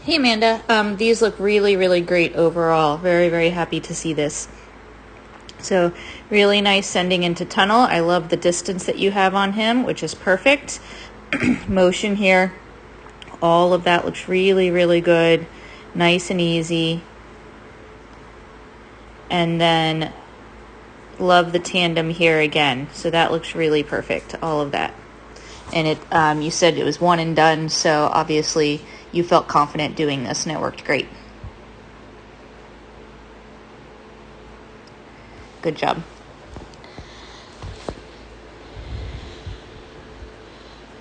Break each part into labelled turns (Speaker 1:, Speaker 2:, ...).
Speaker 1: Hey Amanda, these look really, really great overall. Very, very happy to see this. So really nice sending into tunnel. I love the distance that you have on him, which is perfect. Motion here. All of that looks really, really good. Nice and easy. And then love the tandem here again. So that looks really perfect, all of that. And it, you said it was one and done, so obviously you felt confident doing this and it worked great. Good job.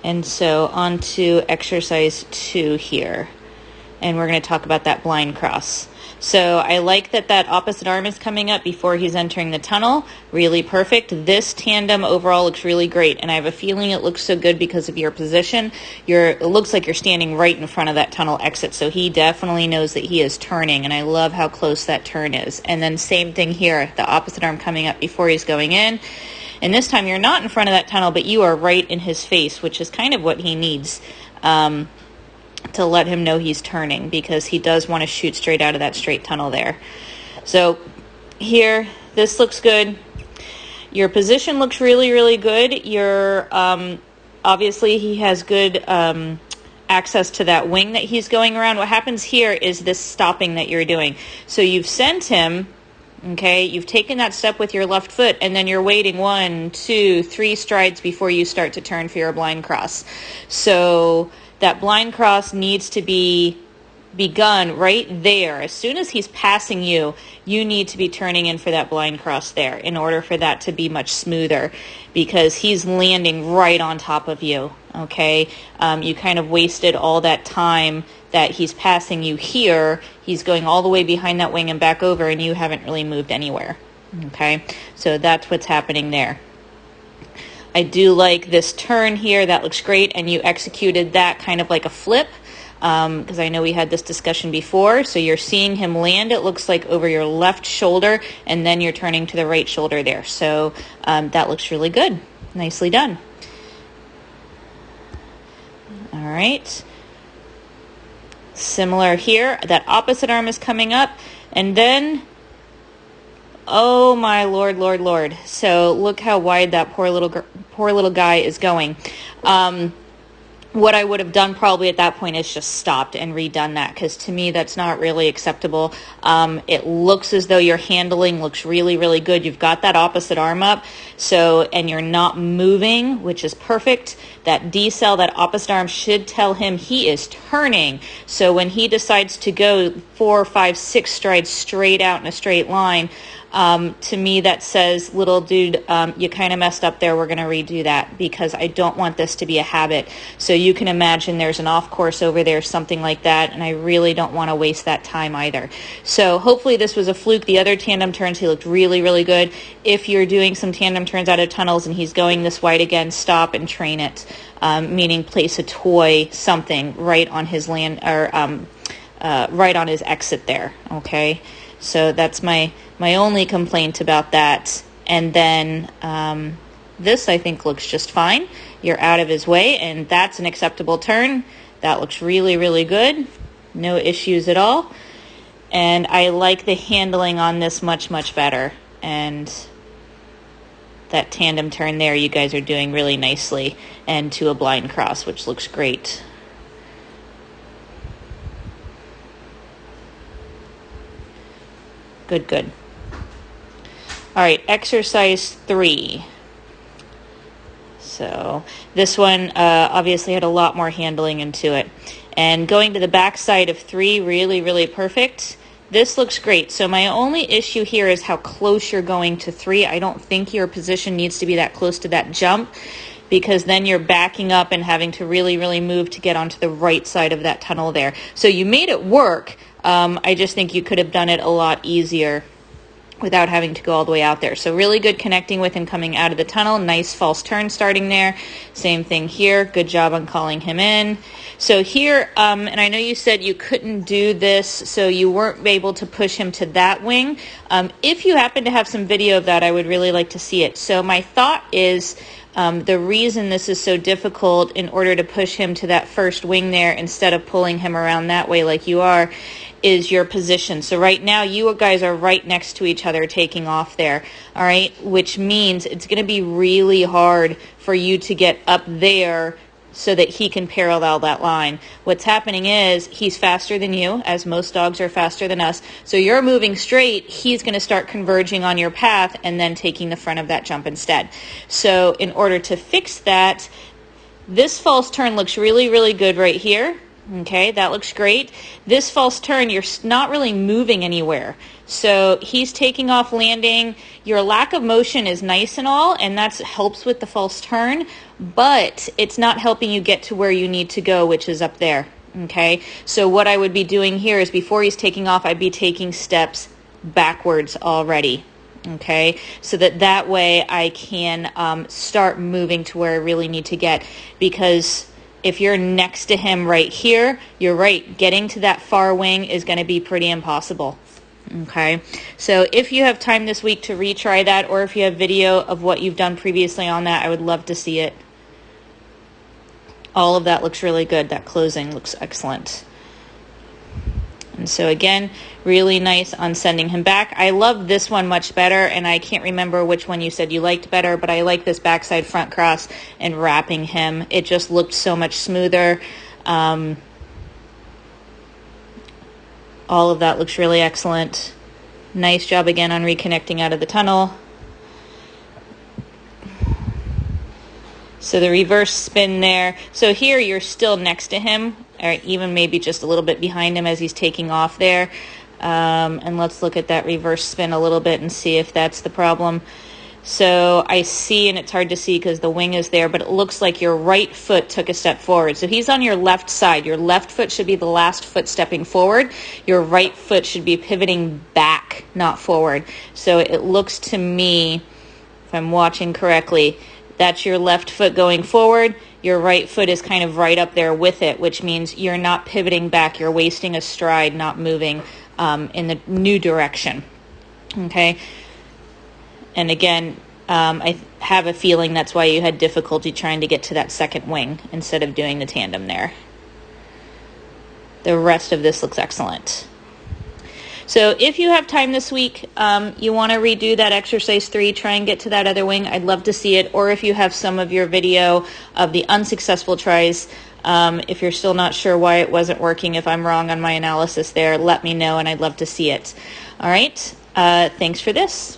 Speaker 1: And so on to exercise 2 here. And we're going to talk about that blind cross. So I like that opposite arm is coming up before he's entering the tunnel. Really perfect. This tandem overall looks really great. And I have a feeling it looks so good because of your position. It looks like you're standing right in front of that tunnel exit. So he definitely knows that he is turning. And I love how close that turn is. And then same thing here. The opposite arm coming up before he's going in. And this time you're not in front of that tunnel, but you are right in his face, which is kind of what he needs. To let him know he's turning, because he does want to shoot straight out of that straight tunnel there. So here, this looks good. Your position looks really, really good. Your obviously he has good access to that wing that he's going around. What happens here is this stopping that you're doing. So you've sent him, okay, you've taken that step with your left foot, and then you're waiting 1, 2, 3 strides before you start to turn for your blind cross. So that blind cross needs to be begun right there. As soon as he's passing you, you need to be turning in for that blind cross there in order for that to be much smoother, because he's landing right on top of you, okay? You kind of wasted all that time that he's passing you here. He's going all the way behind that wing and back over, and you haven't really moved anywhere, okay? So that's what's happening there. I do like this turn here. That looks great, and you executed that kind of like a flip, because I know we had this discussion before. So you're seeing him land, it looks like, over your left shoulder, and then you're turning to the right shoulder there. So that looks really good. Nicely done. All right. Similar here. That opposite arm is coming up, and then... oh my Lord, Lord, Lord. So look how wide that poor little guy is going. What I would have done probably at that point is just stopped and redone that, because to me that's not really acceptable. It looks as though your handling looks really, really good. You've got that opposite arm up, and you're not moving, which is perfect. That decel, that opposite arm, should tell him he is turning. So when he decides to go 4, 5, 6 strides straight out in a straight line, to me that says, little dude, you kind of messed up there. We're going to redo that, because I don't want this to be a habit. So you can imagine there's an off course over there, something like that, and I really don't want to waste that time either. So hopefully this was a fluke. The other tandem turns, he looked really, really good. If you're doing some tandem turns out of tunnels and he's going this wide again, stop and train it, meaning place a toy, something right on his land, or right on his exit there, okay? So that's my only complaint about that. And then this, I think, looks just fine. You're out of his way, and that's an acceptable turn. That looks really, really good. No issues at all. And I like the handling on this much, much better. And that tandem turn there, you guys are doing really nicely, and to a blind cross, which looks great. Good, good. All right, exercise 3. So this one obviously had a lot more handling into it. And going to the back side of 3, really, really perfect. This looks great. So my only issue here is how close you're going to 3. I don't think your position needs to be that close to that jump, because then you're backing up and having to really, really move to get onto the right side of that tunnel there. So you made it work. I just think you could have done it a lot easier. without having to go all the way out there. So really good connecting with him coming out of the tunnel. Nice false turn starting there. Same thing here. Good job on calling him in. So here, and I know you said you couldn't do this, so you weren't able to push him to that wing. If you happen to have some video of that, I would really like to see it. So my thought is, the reason this is so difficult in order to push him to that first wing there instead of pulling him around that way like you are, is your position. So right now you guys are right next to each other taking off there, all right, which means it's going to be really hard for you to get up there so that he can parallel that line. What's happening is he's faster than you, as most dogs are faster than us, so you're moving straight, he's going to start converging on your path and then taking the front of that jump instead. So in order to fix that, this false turn looks really, really good right here. Okay, that looks great. This false turn, you're not really moving anywhere. So he's taking off landing. Your lack of motion is nice and all, and that helps with the false turn, but it's not helping you get to where you need to go, which is up there. Okay, so what I would be doing here is before he's taking off, I'd be taking steps backwards already. Okay, so that way I can start moving to where I really need to get, because if you're next to him right here, you're right, getting to that far wing is going to be pretty impossible. Okay, so if you have time this week to retry that, or if you have video of what you've done previously on that, I would love to see it. All of that looks really good. That closing looks excellent. And so again, really nice on sending him back. I love this one much better, and I can't remember which one you said you liked better, but I like this backside front cross and wrapping him. It just looked so much smoother. All of that looks really excellent. Nice job again on reconnecting out of the tunnel. So the reverse spin there. So here you're still next to him, or even maybe just a little bit behind him as he's taking off there. And let's look at that reverse spin a little bit and see if that's the problem. So I see, and it's hard to see because the wing is there, but it looks like your right foot took a step forward. So he's on your left side. Your left foot should be the last foot stepping forward. Your right foot should be pivoting back, not forward. So it looks to me, if I'm watching correctly, that's your left foot going forward. Your right foot is kind of right up there with it, which means you're not pivoting back. You're wasting a stride, not moving in the new direction. Okay. And again, I have a feeling that's why you had difficulty trying to get to that second wing instead of doing the tandem there. The rest of this looks excellent. So if you have time this week, you want to redo that exercise 3, try and get to that other wing, I'd love to see it. Or if you have some of your video of the unsuccessful tries, if you're still not sure why it wasn't working, if I'm wrong on my analysis there, let me know and I'd love to see it. All right, thanks for this.